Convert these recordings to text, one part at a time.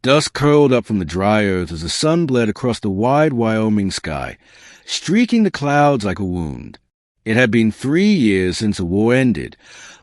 Dust curled up from the dry earth as the sun bled across the wide Wyoming sky, streaking the clouds like a wound. It had been 3 years since the war ended,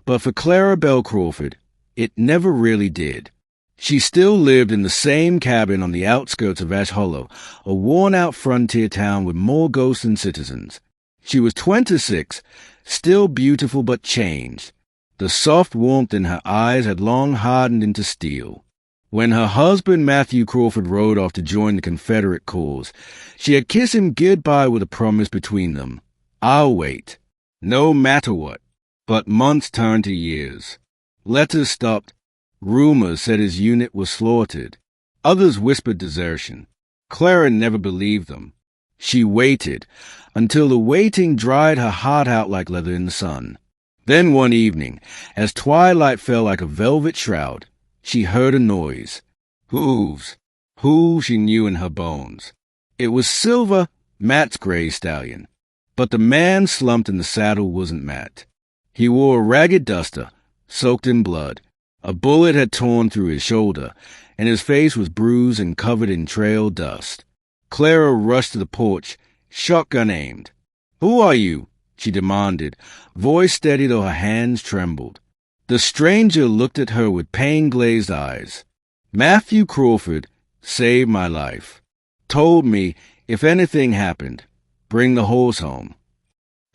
but for Clara Belle Crawford, it never really did. She still lived in the same cabin on the outskirts of Ash Hollow, a worn-out frontier town with more ghosts than citizens. She was 26, still beautiful but changed. The soft warmth in her eyes had long hardened into steel. When her husband Matthew Crawford rode off to join the Confederate cause, she had kissed him goodbye with a promise between them. I'll wait, no matter what. But months turned to years. Letters stopped. Rumors said his unit was slaughtered. Others whispered desertion. Clara never believed them. She waited, until the waiting dried her heart out like leather in the sun. Then one evening, as twilight fell like a velvet shroud, she heard a noise. Hooves. Hooves she knew in her bones. It was Silver, Matt's gray stallion. But the man slumped in the saddle wasn't Matt. He wore a ragged duster, soaked in blood. A bullet had torn through his shoulder, and his face was bruised and covered in trail dust. Clara rushed to the porch, shotgun aimed. "Who are you?" she demanded, voice steady though her hands trembled. The stranger looked at her with pain-glazed eyes. "Matthew Crawford saved my life. Told me, if anything happened, bring the horse home."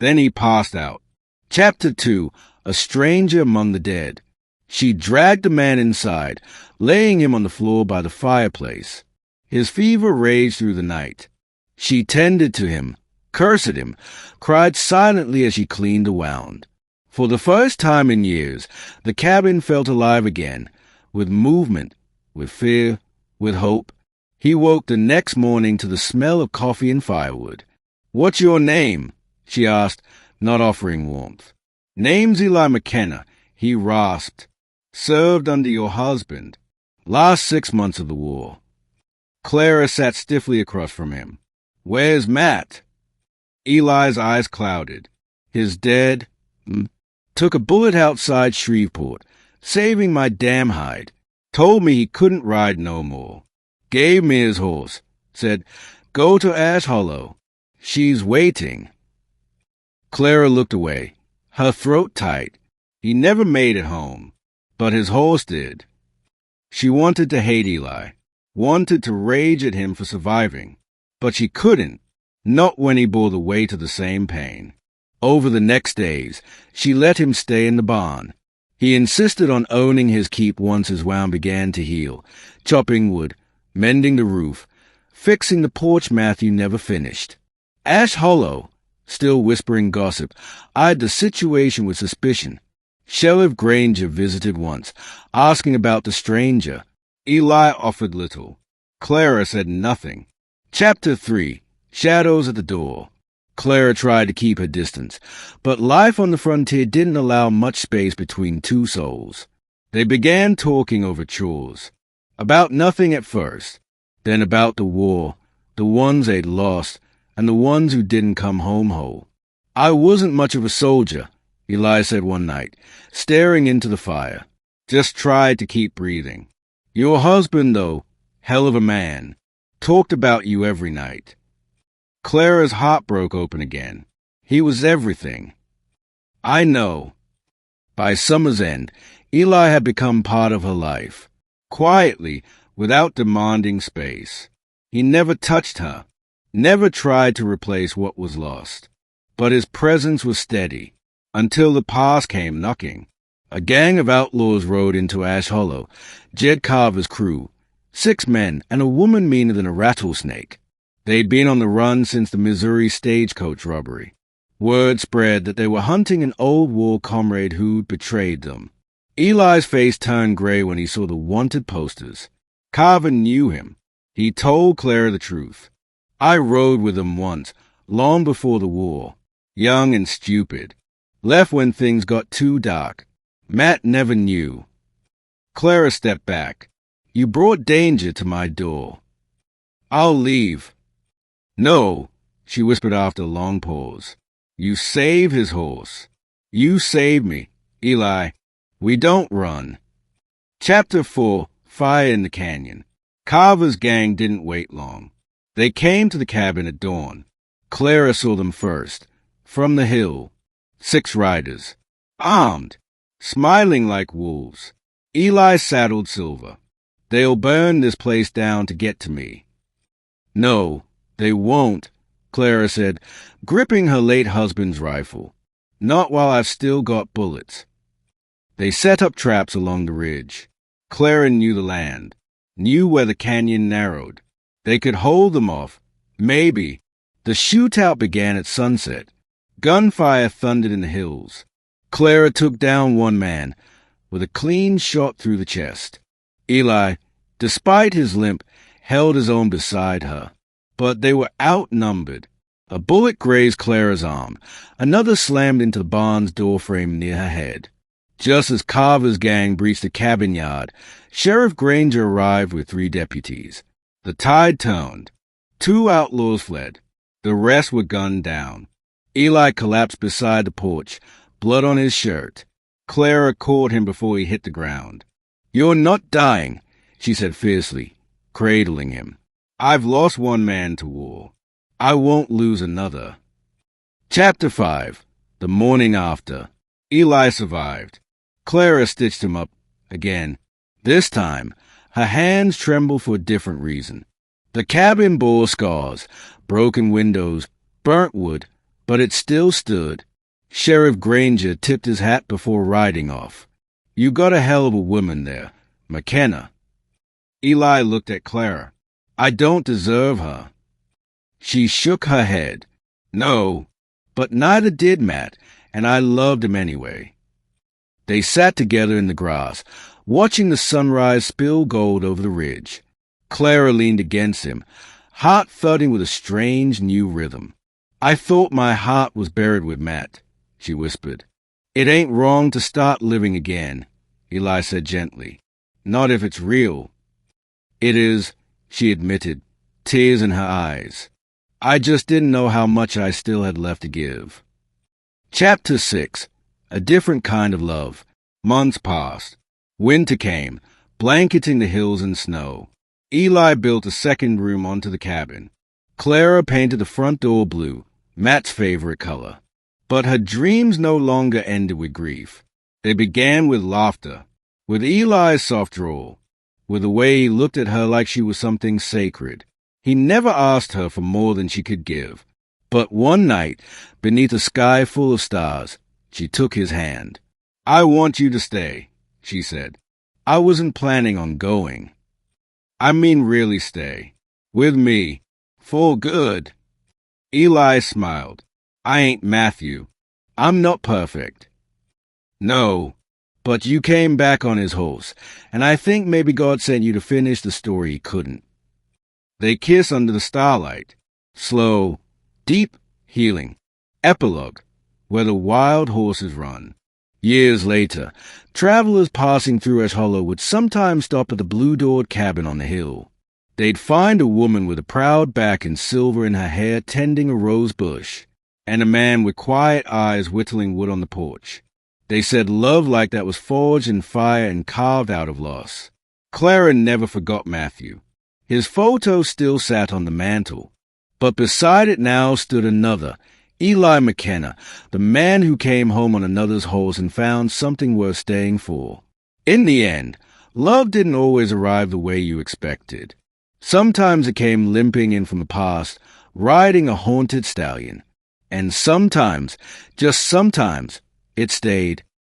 Then he passed out. Chapter 2, A Stranger Among the Dead. She dragged the man inside, laying him on the floor by the fireplace. His fever raged through the night. She tended to him, cursed him, cried silently as she cleaned the wound. For the first time in years, the cabin felt alive again, with movement, with fear, with hope. He woke the next morning to the smell of coffee and firewood. "What's your name?" she asked, not offering warmth. "Name's Eli McKenna," he rasped. "Served under your husband. Last 6 months of the war." Clara sat stiffly across from him. "Where's Matt?" Eli's eyes clouded. "His dead. Took a bullet outside Shreveport, saving my damn hide. Told me he couldn't ride no more. Gave me his horse. Said, go to Ash Hollow. She's waiting." Clara looked away, her throat tight. He never made it home, but his horse did. She wanted to hate Eli, wanted to rage at him for surviving, but she couldn't, not when he bore the weight of the same pain. Over the next days, she let him stay in the barn. He insisted on owning his keep once his wound began to heal, chopping wood, mending the roof, fixing the porch Matthew never finished. Ash Hollow, still whispering gossip, eyed the situation with suspicion. Sheriff Granger visited once, asking about the stranger. Eli offered little. Clara said nothing. Chapter 3, Shadows at the Door. Clara tried to keep her distance, but life on the frontier didn't allow much space between two souls. They began talking over chores. About nothing at first, then about the war, the ones they'd lost, and the ones who didn't come home whole. "I wasn't much of a soldier," Eli said one night, staring into the fire. "Just tried to keep breathing. Your husband, though, hell of a man. Talked about you every night." Clara's heart broke open again. He was everything. "I know." By summer's end, Eli had become part of her life. Quietly, without demanding space. He never touched her, never tried to replace what was lost. But his presence was steady, until the past came knocking. A gang of outlaws rode into Ash Hollow, Jed Carver's crew, 6 men and a woman meaner than a rattlesnake. They'd been on the run since the Missouri stagecoach robbery. Word spread that they were hunting an old war comrade who'd betrayed them. Eli's face turned gray when he saw the wanted posters. Carver knew him. He told Clara the truth. "I rode with him once, long before the war. Young and stupid. Left when things got too dark. Matt never knew." Clara stepped back. "You brought danger to my door." "I'll leave." "No," she whispered after a long pause. "You save his horse. You save me, Eli. We don't run." Chapter 4, Fire in the Canyon. Carver's gang didn't wait long. They came to the cabin at dawn. Clara saw them first. From the hill, 6 riders, armed, smiling like wolves. Eli saddled Silver. They'll burn this place down to get to me. No, they won't, Clara said, gripping her late husband's rifle. Not while I've still got bullets. They set up traps along the ridge. Clara knew the land, knew where the canyon narrowed. They could hold them off, maybe. The shootout began at sunset. Gunfire thundered in the hills. Clara took down one man with a clean shot through the chest. Eli, despite his limp, held his own beside her. But they were outnumbered. A bullet grazed Clara's arm. Another slammed into the barn's doorframe near her head. Just as Carver's gang breached the cabin yard, Sheriff Granger arrived with 3 deputies. The tide turned. 2 outlaws fled. The rest were gunned down. Eli collapsed beside the porch, blood on his shirt. Clara caught him before he hit the ground. "You're not dying," she said fiercely, cradling him. "I've lost one man to war. I won't lose another." Chapter 5. The morning after. Eli survived. Clara stitched him up again. This time, her hands trembled for a different reason. The cabin bore scars, broken windows, burnt wood, but it still stood. Sheriff Granger tipped his hat before riding off. "You got a hell of a woman there, McKenna." Eli looked at Clara. "I don't deserve her." She shook her head. "No, but neither did Matt, and I loved him anyway." They sat together in the grass, watching the sunrise spill gold over the ridge. Clara leaned against him, heart thudding with a strange new rhythm. "I thought my heart was buried with Matt," she whispered. "It ain't wrong to start living again," Eli said gently. "Not if it's real." "It is," she admitted, tears in her eyes. "I just didn't know how much I still had left to give." Chapter 6. A different kind of love. Months passed. Winter came, blanketing the hills in snow. Eli built a second room onto the cabin. Clara painted the front door blue, Matt's favorite color. But her dreams no longer ended with grief. They began with laughter, with Eli's soft drawl, with the way he looked at her like she was something sacred. He never asked her for more than she could give. But one night, beneath a sky full of stars, she took his hand. "I want you to stay," she said. "I wasn't planning on going. I mean really stay. With me. For good." Eli smiled. "I ain't Matthew. I'm not perfect." "No, but you came back on his horse, and I think maybe God sent you to finish the story he couldn't." They kiss under the starlight. Slow, deep, healing. Epilogue, where the wild horses run. Years later, travelers passing through Ash Hollow would sometimes stop at the blue-doored cabin on the hill. They'd find a woman with a proud back and silver in her hair tending a rose bush, and a man with quiet eyes whittling wood on the porch. They said love like that was forged in fire and carved out of loss. Clara never forgot Matthew. His photo still sat on the mantel, but beside it now stood another, Eli McKenna, the man who came home on another's horse and found something worth staying for. In the end, love didn't always arrive the way you expected. Sometimes it came limping in from the past, riding a haunted stallion. And sometimes, just sometimes, it stayed